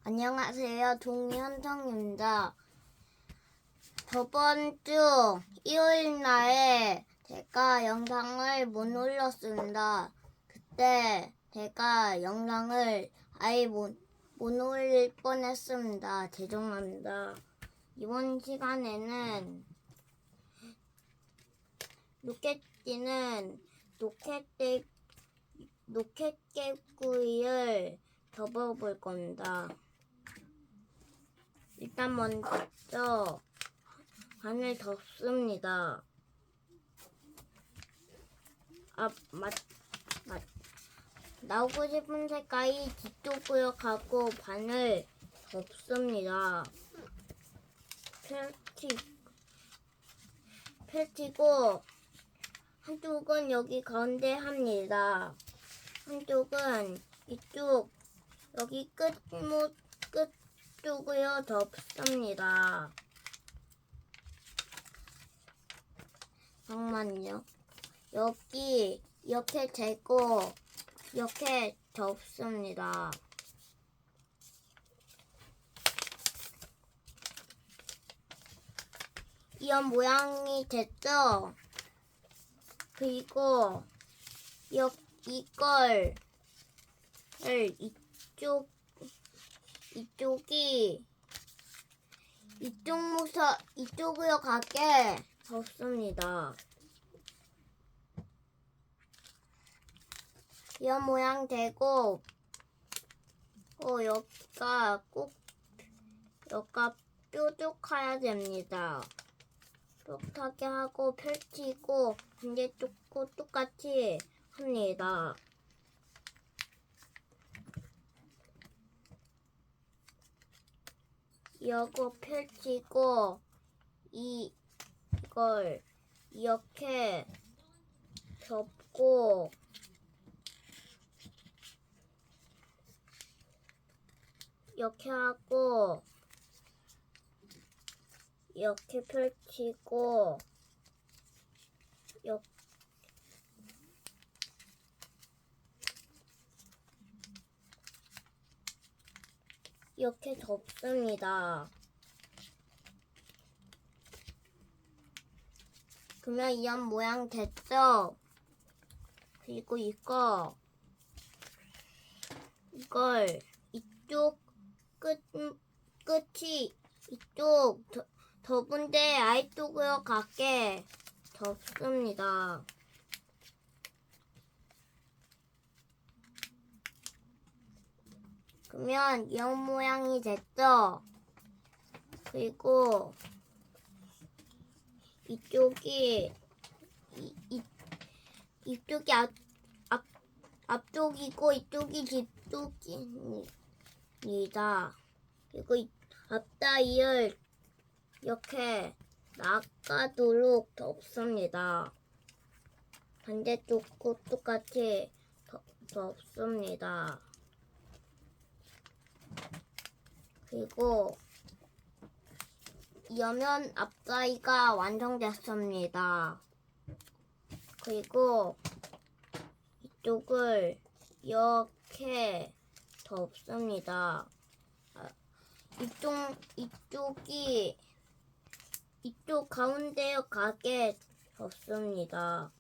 안녕하세요. 동현성입니다. 저번 주 일요일 날에 제가 영상을 못 올렸습니다. 그때 제가 영상을 아예 못 올릴 뻔했습니다. 죄송합니다. 이번 시간에는 로켓쥐는 로켓개구리를 접어볼 겁니다. 일단 먼저 반을 덮습니다. 나오고 싶은 색깔이 뒤쪽으로 가고 반을 덮습니다. 펼치고 한쪽은 여기 가운데 합니다. 한쪽은 이쪽 여기 끝쪽으로 덮습니다. 잠깐만요. 여기 이렇게 재고 이렇게 덮습니다. 이런 모양이 됐죠? 그리고 이걸 이쪽으로 가게 덮습니다. 이런 모양 되고 여기가 뾰족해야 됩니다. 뾰족하게 하고 펼치고 반대쪽도 똑같이 합니다. 이거 펼치고 이걸 이렇게 접고 이렇게 하고 이렇게 펼치고 이렇게 덮습니다. 그러면 이런 모양 됐죠? 그리고 이걸 이쪽 끝이 이쪽 덮은데 아래쪽으로 가게 덮습니다. 그러면 이런 모양이 됐죠? 그리고 이쪽이 앞쪽이고 이쪽이 뒤쪽입니다. 그리고 앞다리를 이렇게 나가도록 덮습니다. 반대쪽도 똑같이 덮습니다. 그리고 이러면 앞다리가 완성됐습니다. 그리고 이쪽을 이렇게 덮습니다. 이쪽 가운데에 가게 덮습니다.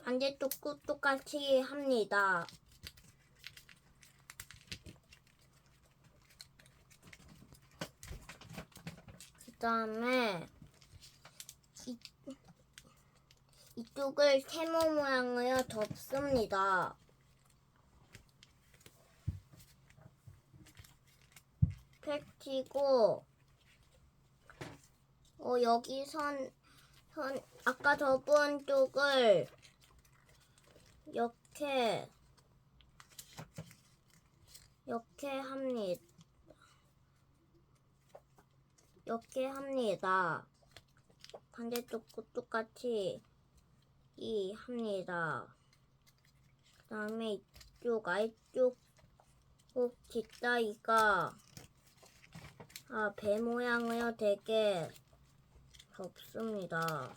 반대쪽도 똑같이 합니다. 그 다음에 이쪽을 세모 모양으로 덮습니다. 펼치고 여기 아까 접은 쪽을 이렇게 합니다. 이렇게 합니다. 반대쪽도 똑같이 합니다. 그 다음에 이쪽 아래쪽 뒷다리가 배 모양으로 되게 덮습니다.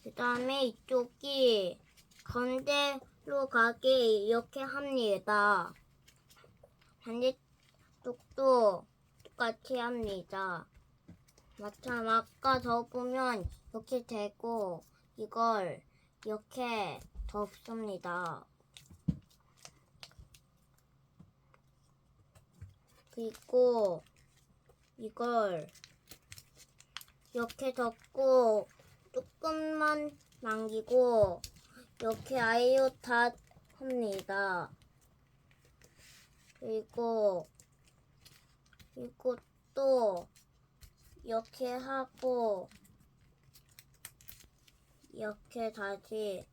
그 다음에 이쪽이 가운데로 가게 이렇게 합니다. 반대쪽도 똑같이 합니다. 마찬 아까 접으면 이렇게 되고 이걸 이렇게 덮습니다. 그리고 이걸 이렇게 덮고 조금만 남기고 이렇게 아이유 다 합니다. 그리고 또 이렇게 하고 이렇게 다시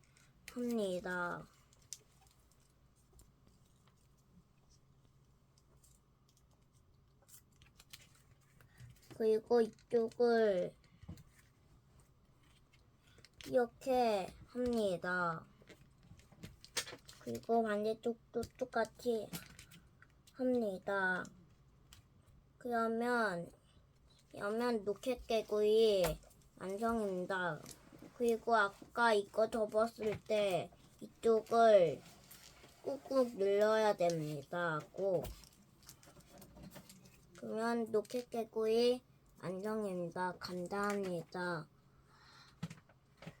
합니다. 그리고 이쪽을 이렇게 합니다. 그리고 반대쪽도 똑같이 합니다. 그러면 로켓개구리 완성입니다. 그리고 아까 이거 접었을 때 이쪽을 꾹꾹 눌러야 됩니다. 꼭. 그러면 로켓개구리 완성입니다. 감사합니다.